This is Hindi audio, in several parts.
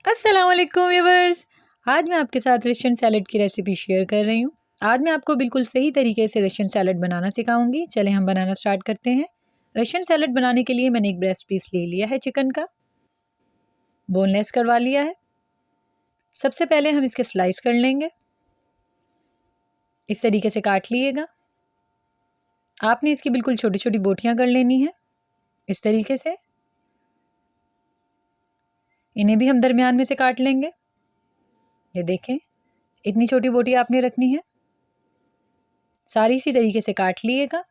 अस्सलाम वालेकुम व्यूअर्स। आज मैं आपके साथ रशियन सैलड की रेसिपी शेयर कर रही हूँ। आज मैं आपको बिल्कुल सही तरीके से रशियन सैलड बनाना सिखाऊंगी। चलें हम बनाना स्टार्ट करते हैं। रशियन सैलड बनाने के लिए मैंने एक ब्रेस्ट पीस ले लिया है चिकन का, बोनलेस करवा लिया है। सबसे पहले हम इसके स्लाइस कर लेंगे, इस तरीके से काट लिएगा। आपने इसकी बिल्कुल छोटी छोटी बोटियाँ कर लेनी है, इस तरीके से। इन्हें भी हम दरमियान में से काट लेंगे। ये देखें, इतनी छोटी बोटी आपने रखनी है। सारी इसी तरीके से काट लिएगा।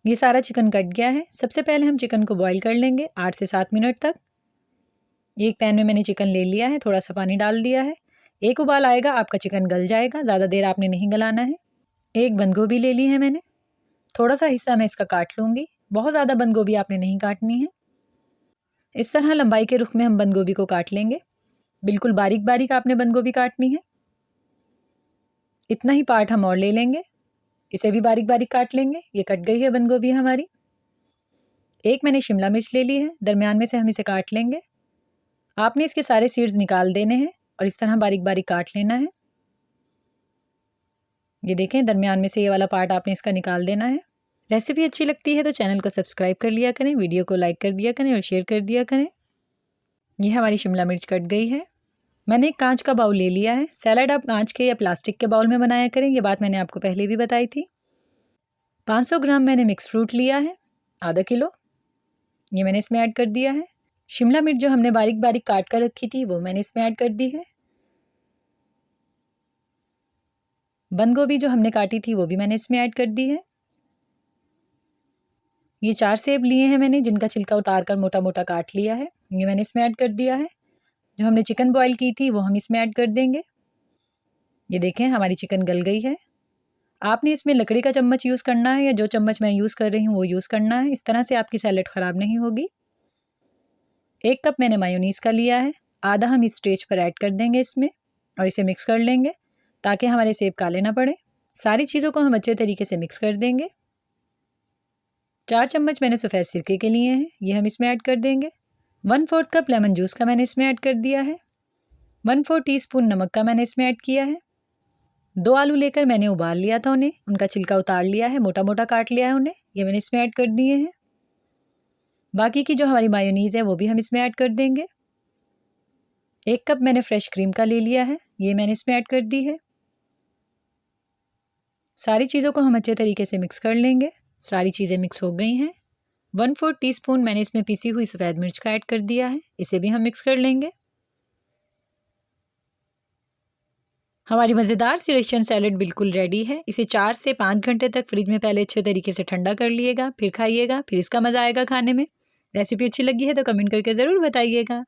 ये सारा चिकन कट गया है। सबसे पहले हम चिकन को बॉईल कर लेंगे 8 से 7 मिनट तक। एक पैन में मैंने चिकन ले लिया है, थोड़ा सा पानी डाल दिया है। एक उबाल आएगा आपका चिकन गल जाएगा, ज़्यादा देर आपने नहीं गलाना है। एक बंद गोभी ले ली है मैंने, थोड़ा सा हिस्सा मैं इसका काट लूँगी। बहुत ज़्यादा बंद गोभी आपने नहीं काटनी है। इस तरह लंबाई के रुख में हम बंद गोभी को काट लेंगे। बिल्कुल बारीक बारीक आपने बंद गोभी काटनी है। इतना ही पार्ट हम और ले लेंगे, इसे भी बारीक बारीक काट लेंगे। ये कट गई है बंद गोभी हमारी। एक मैंने शिमला मिर्च ले ली है, दरमियान में से हम इसे काट लेंगे। आपने इसके सारे सीड्स निकाल देने हैं और इस तरह बारीक बारीक काट लेना है। ये देखें, दरमियान में से ये वाला पार्ट आपने इसका निकाल देना है। रेसिपी अच्छी लगती है तो चैनल को सब्सक्राइब कर लिया करें, वीडियो को लाइक कर दिया करें और शेयर कर दिया करें। ये हमारी शिमला मिर्च कट गई है। मैंने एक कांच का बाउल ले लिया है। सैलड आप कांच के या प्लास्टिक के बाउल में बनाया करें, ये बात मैंने आपको पहले भी बताई थी। 500 ग्राम मैंने मिक्स फ्रूट लिया है, आधा किलो। ये मैंने इसमें ऐड कर दिया है। शिमला मिर्च जो हमने बारीक बारीक काट कर रखी थी वो मैंने इसमें ऐड कर दी है। बंद गोभी जो हमने काटी थी वो भी मैंने इसमें ऐड कर दी है। ये 4 सेब लिए हैं मैंने, जिनका छिलका उतार कर मोटा मोटा काट लिया है। ये मैंने इसमें ऐड कर दिया है। जो हमने चिकन बॉईल की थी वो हम इसमें ऐड कर देंगे। ये देखें, हमारी चिकन गल गई है। आपने इसमें लकड़ी का चम्मच यूज़ करना है या जो चम्मच मैं यूज़ कर रही हूँ वो यूज़ करना है। इस तरह से आपकी सैलड ख़राब नहीं होगी। 1 कप मैंने मायोनीज़ का लिया है, आधा हम इस स्टेज पर ऐड कर देंगे इसमें और इसे मिक्स कर लेंगे ताकि हमारे सेब काले ना पड़े। सारी चीज़ों को हम अच्छे तरीके से मिक्स कर देंगे। 4 चम्मच मैंने सफ़ेद सिरके के लिए हैं, ये हम इसमें ऐड कर देंगे। 1/4 कप लेमन जूस का मैंने इसमें ऐड कर दिया है। 1/4 टीस्पून नमक का मैंने इसमें ऐड किया है। 2 आलू लेकर मैंने उबाल लिया था उन्हें, उनका छिलका उतार लिया है, मोटा मोटा काट लिया है उन्हें, ये मैंने इसमें ऐड कर दिए हैं। बाकी की जो हमारी मायोनीज़ है वो भी हम इसमें ऐड कर देंगे। 1 कप मैंने फ्रेश क्रीम का ले लिया है, ये मैंने इसमें ऐड कर दी है। सारी चीज़ों को हम अच्छे तरीके से मिक्स कर लेंगे। सारी चीज़ें मिक्स हो गई हैं। 1/4 टीस्पून मैंने इसमें पिसी हुई सफ़ेद मिर्च का ऐड कर दिया है, इसे भी हम मिक्स कर लेंगे। हमारी मज़ेदार सी रशियन सैलड बिल्कुल रेडी है। इसे 4 से 5 घंटे तक फ्रिज में पहले अच्छे तरीके से ठंडा कर लिएगा, फिर खाइएगा, फिर इसका मज़ा आएगा खाने में। रेसिपी अच्छी लगी है तो कमेंट करके ज़रूर बताइएगा।